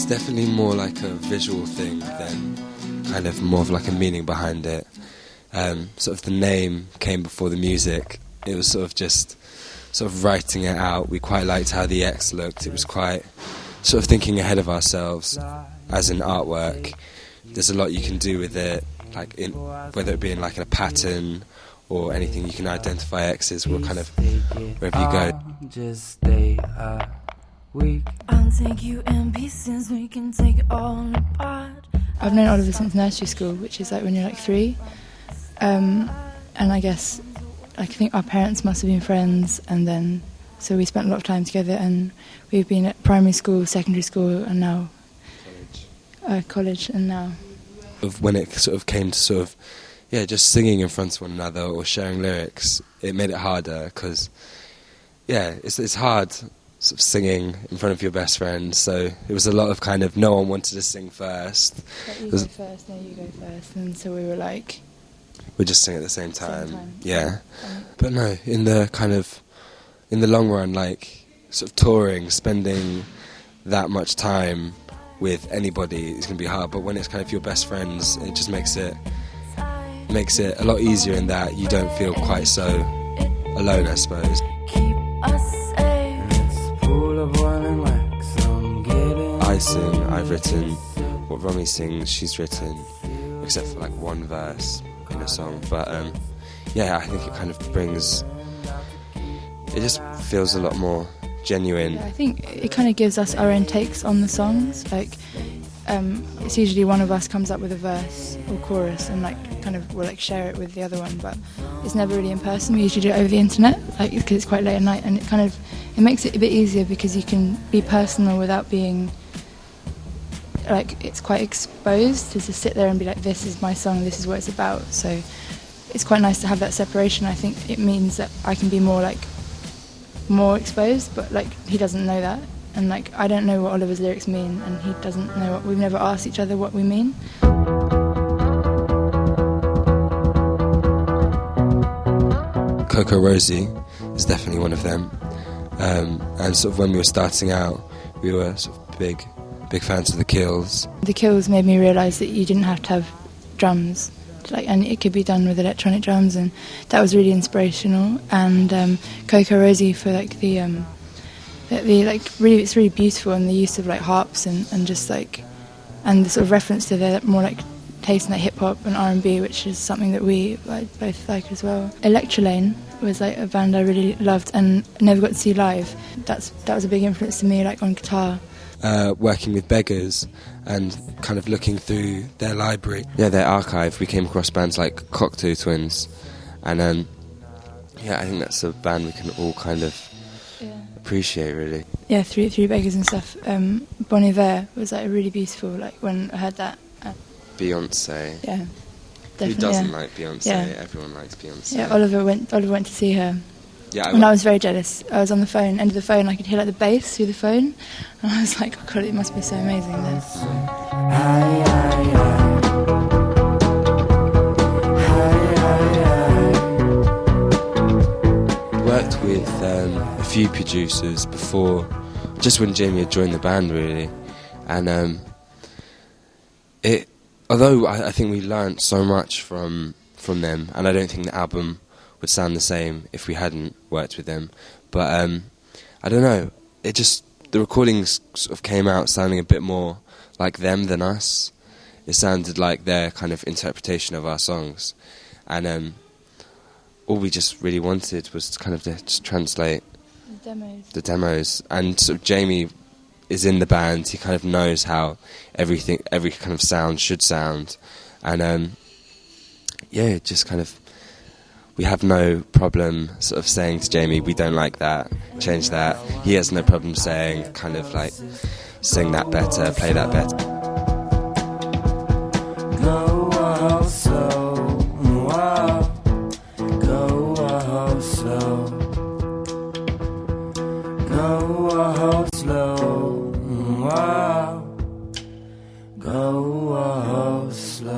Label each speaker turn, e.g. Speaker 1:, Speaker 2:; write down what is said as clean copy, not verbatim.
Speaker 1: definitely more like a visual thing than kind of more of like a meaning behind it. Sort of the name came before the music. It was sort of just sort of writing it out. We quite liked how the X looked. It was quite sort of thinking ahead of ourselves as in artwork. There's a lot you can do with it, like whether it be in like a pattern or anything. You can identify X's or kind of wherever you go.
Speaker 2: Just stay weak. I'll take you in pieces, we can take it all apart.
Speaker 3: I've known Oliver since nursery school, which is like when you're like 3. And I guess I think our parents must have been friends, and then so we spent a lot of time together, and we've been at primary school, secondary school, and now college, and now.
Speaker 1: When it sort of came to sort of, just singing in front of one another or sharing lyrics, it made it harder because, it's hard sort of singing in front of your best friend. So it was a lot of kind of no one wanted to sing first.
Speaker 3: Like you go first, no, you go first, and so we were like,
Speaker 1: we just sing at the same time. Yeah. But no, in the long run, like sort of touring, spending that much time with anybody is going to be hard. But when it's kind of your best friends, it just makes it a lot easier in that you don't feel quite so alone, I suppose. I sing, I've written. What Romy sings, she's written, except for like one verse in a song. But I think it kind of it just feels a lot more genuine.
Speaker 3: Yeah, I think it kind of gives us our own takes on the songs. Like, it's usually one of us comes up with a verse or chorus, and like kind of we'll like share it with the other one. But it's never really in person. We usually do it over the internet, like because it's quite late at night, and it makes it a bit easier because you can be personal without being like it's quite exposed to just sit there and be like, this is my song, this is what it's about. So it's quite nice to have that separation. I think it means that I can be more exposed, but like he doesn't know that, and like I don't know what Oliver's lyrics mean, and he doesn't know what we've never asked each other what we mean.
Speaker 1: Cocorosie is definitely one of them, and sort of when we were starting out, we were sort of big fans of the Kills.
Speaker 3: The Kills made me realise that you didn't have to have drums, and it could be done with electronic drums, and that was really inspirational. And Cocorosie for like the like really, it's really beautiful, and the use of like harps and just like, and the sort of reference to the more like taste in like hip hop and R&B, which is something that we both like as well. Electrolane was like a band I really loved and never got to see live. That was a big influence to me, like on guitar.
Speaker 1: Working with beggars and kind of looking through their library, their archive, we came across bands like Cocteau Twins, and I think that's a band we can all kind of appreciate, really. Yeah,
Speaker 3: through beggars and stuff. Bon Iver was like really beautiful. Like when I heard that.
Speaker 1: Beyoncé.
Speaker 3: Yeah, definitely.
Speaker 1: Who doesn't like Beyoncé?
Speaker 3: Yeah.
Speaker 1: Everyone likes Beyoncé.
Speaker 3: Yeah, Oliver went to see her.
Speaker 1: Yeah,
Speaker 3: and I was very jealous. I was on the phone, end of the phone, I could hear like the bass through the phone, and I was like, oh God, it must be so amazing there.
Speaker 1: Worked with a few producers before, just when Jamie had joined the band, really, and although I think we learnt so much from them, and I don't think the album would sound the same if we hadn't worked with them, but I don't know, the recordings sort of came out sounding a bit more like them than us. It sounded like their kind of interpretation of our songs, and all we just really wanted was to kind of just translate the demos, and sort of Jamie is in the band, he kind of knows how every kind of sound should sound, and just kind of, we have no problem sort of saying to Jamie, we don't like that, change that. He has no problem saying, kind of like, sing that better, play that better.
Speaker 2: Go slow, go slow, go slow, go slow.